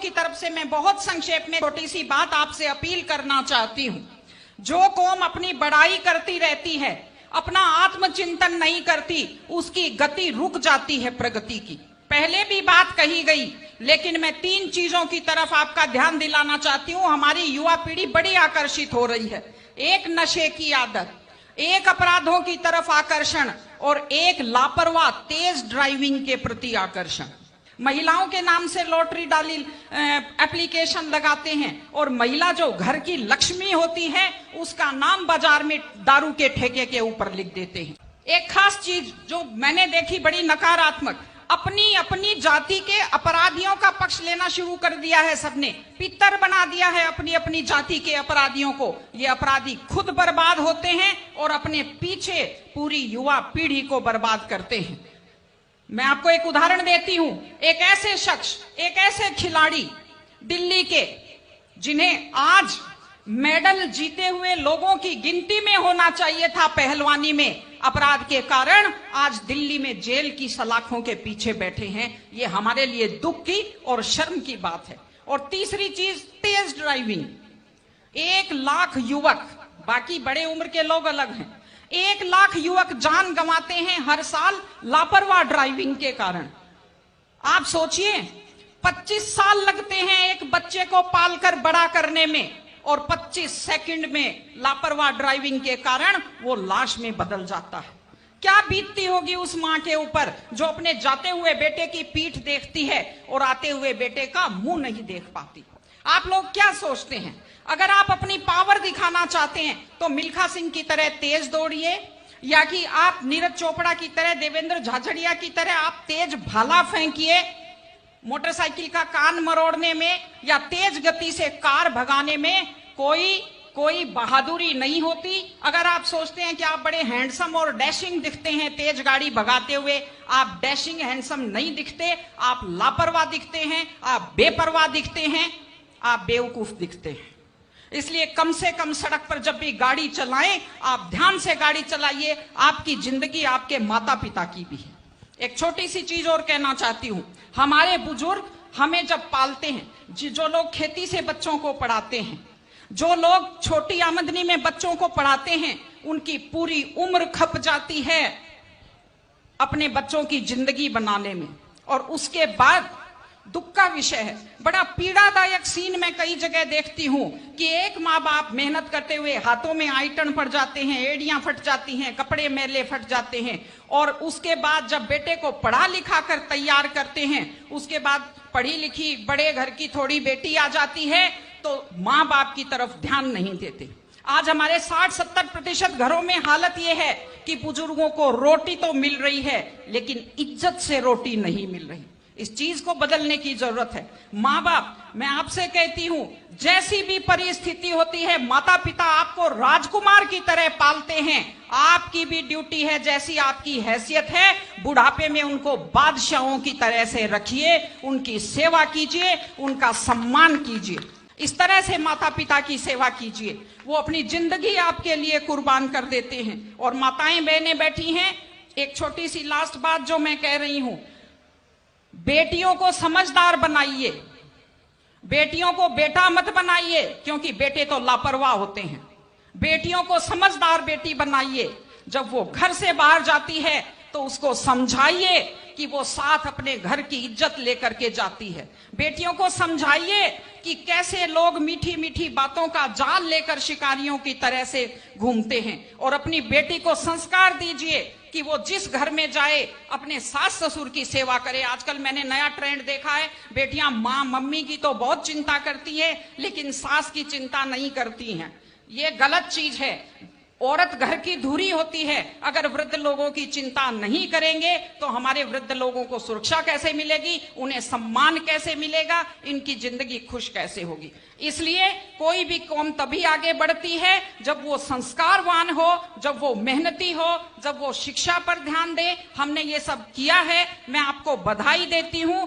की तरफ से मैं बहुत संक्षेप में छोटी सी बात आपसे अपील करना चाहती हूं। जो कौम अपनी बड़ाई करती रहती है, अपना आत्मचिंतन नहीं करती, उसकी गति रुक जाती है प्रगति की। पहले भी बात कही गई, लेकिन मैं 3 चीजों की तरफ आपका ध्यान दिलाना चाहती हूं। हमारी युवा पीढ़ी बड़ी आकर्षित हो रही है। एक नशे की आदत, एक अपराधों की तरफ आकर्षण और एक लापरवाह तेज ड्राइविंग के प्रति आकर्षण। महिलाओं के नाम से लॉटरी डाली एप्लीकेशन लगाते हैं और महिला जो घर की लक्ष्मी होती है उसका नाम बाजार में दारू के ठेके के ऊपर लिख देते हैं। एक खास चीज जो मैंने देखी बड़ी नकारात्मक, अपनी अपनी जाति के अपराधियों का पक्ष लेना शुरू कर दिया है। सबने पितर बना दिया है अपनी अपनी जाति के अपराधियों को। ये अपराधी खुद बर्बाद होते हैं और अपने पीछे पूरी युवा पीढ़ी को बर्बाद करते हैं। मैं आपको एक उदाहरण देती हूं। एक ऐसे शख्स, एक ऐसे खिलाड़ी दिल्ली के, जिन्हें आज मेडल जीते हुए लोगों की गिनती में होना चाहिए था पहलवानी में, अपराध के कारण आज दिल्ली में जेल की सलाखों के पीछे बैठे हैं। ये हमारे लिए दुख की और शर्म की बात है। और तीसरी चीज, तेज ड्राइविंग। 1 लाख युवक, बाकी बड़े उम्र के लोग अलग हैं, 1 लाख युवक जान गंवाते हैं हर साल लापरवाह ड्राइविंग के कारण। आप सोचिए, 25 साल लगते हैं एक बच्चे को पालकर बड़ा करने में और 25 सेकंड में लापरवाह ड्राइविंग के कारण वो लाश में बदल जाता है। क्या बीतती होगी उस मां के ऊपर जो अपने जाते हुए बेटे की पीठ देखती है और आते हुए बेटे का मुंह नहीं देख पाती। आप लोग क्या सोचते हैं? अगर आप अपनी पावर दिखाना चाहते हैं तो मिल्खा सिंह की तरह तेज दौड़िए, या कि आप नीरज चोपड़ा की तरह, देवेंद्र झाझड़िया की तरह आप तेज भाला फेंकिए मोटरसाइकिल का कान मरोड़ने में, या तेज गति से कार भगाने में कोई बहादुरी नहीं होती। अगर आप सोचते हैं कि आप बड़े हैंडसम और डैशिंग दिखते हैं तेज गाड़ी भगाते हुए, आप डैशिंग हैंडसम नहीं दिखते, आप लापरवाह दिखते हैं, आप बेपरवाह दिखते हैं, आप बेवकूफ दिखते हैं। इसलिए कम से कम सड़क पर जब भी गाड़ी चलाएं, आप ध्यान से गाड़ी चलाइए। आपकी जिंदगी आपके माता पिता की भी है। एक छोटी सी चीज और कहना चाहती हूं। हमारे बुजुर्ग हमें जब पालते हैं, जो लोग खेती से बच्चों को पढ़ाते हैं, जो लोग छोटी आमदनी में बच्चों को पढ़ाते हैं, उनकी पूरी उम्र खप जाती है अपने बच्चों की जिंदगी बनाने में। और उसके बाद दुख का विषय है, बड़ा पीड़ादायक सीन मैं कई जगह देखती हूं कि एक माँ बाप मेहनत करते हुए हाथों में आइटन पड़ जाते हैं, एड़ियां फट जाती हैं, कपड़े मैले फट जाते हैं, और उसके बाद जब बेटे को पढ़ा लिखा कर तैयार करते हैं, उसके बाद पढ़ी लिखी बड़े घर की थोड़ी बेटी आ जाती है तो माँ बाप की तरफ ध्यान नहीं देते। आज हमारे 60-70% घरों में हालत यह है कि बुजुर्गों को रोटी तो मिल रही है लेकिन इज्जत से रोटी नहीं मिल रही। इस चीज को बदलने की जरूरत है। माँ बाप, मैं आपसे कहती हूं, जैसी भी परिस्थिति होती है, माता पिता आपको राजकुमार की तरह पालते हैं। आपकी भी ड्यूटी है, जैसी आपकी हैसियत है, बुढ़ापे में उनको बादशाहों की तरह से रखिए, उनकी सेवा कीजिए, उनका सम्मान कीजिए। इस तरह से माता पिता की सेवा कीजिए। वो अपनी जिंदगी आपके लिए कुर्बान कर देते हैं। और माताएं बहनें बैठी हैं, एक छोटी सी लास्ट बात जो मैं कह रही हूं, बेटियों को समझदार बनाइए, बेटियों को बेटा मत बनाइए, क्योंकि बेटे तो लापरवाह होते हैं। बेटियों को समझदार बेटी बनाइए। जब वो घर से बाहर जाती है तो उसको समझाइए कि वो साथ अपने घर की इज्जत लेकर के जाती है। बेटियों को समझाइए कि कैसे लोग मीठी मीठी बातों का जाल लेकर शिकारियों की तरह से घूमते हैं। और अपनी बेटी को संस्कार दीजिए कि वो जिस घर में जाए अपने सास ससुर की सेवा करे। आजकल मैंने नया ट्रेंड देखा है, बेटियां माँ मम्मी की तो बहुत चिंता करती है लेकिन सास की चिंता नहीं करती हैं। ये गलत चीज है। औरत घर की धुरी होती है। अगर वृद्ध लोगों की चिंता नहीं करेंगे तो हमारे वृद्ध लोगों को सुरक्षा कैसे मिलेगी, उन्हें सम्मान कैसे मिलेगा, इनकी जिंदगी खुश कैसे होगी। इसलिए कोई भी कौम तभी आगे बढ़ती है जब वो संस्कारवान हो, जब वो मेहनती हो, जब वो शिक्षा पर ध्यान दे। हमने ये सब किया है, मैं आपको बधाई देती हूं।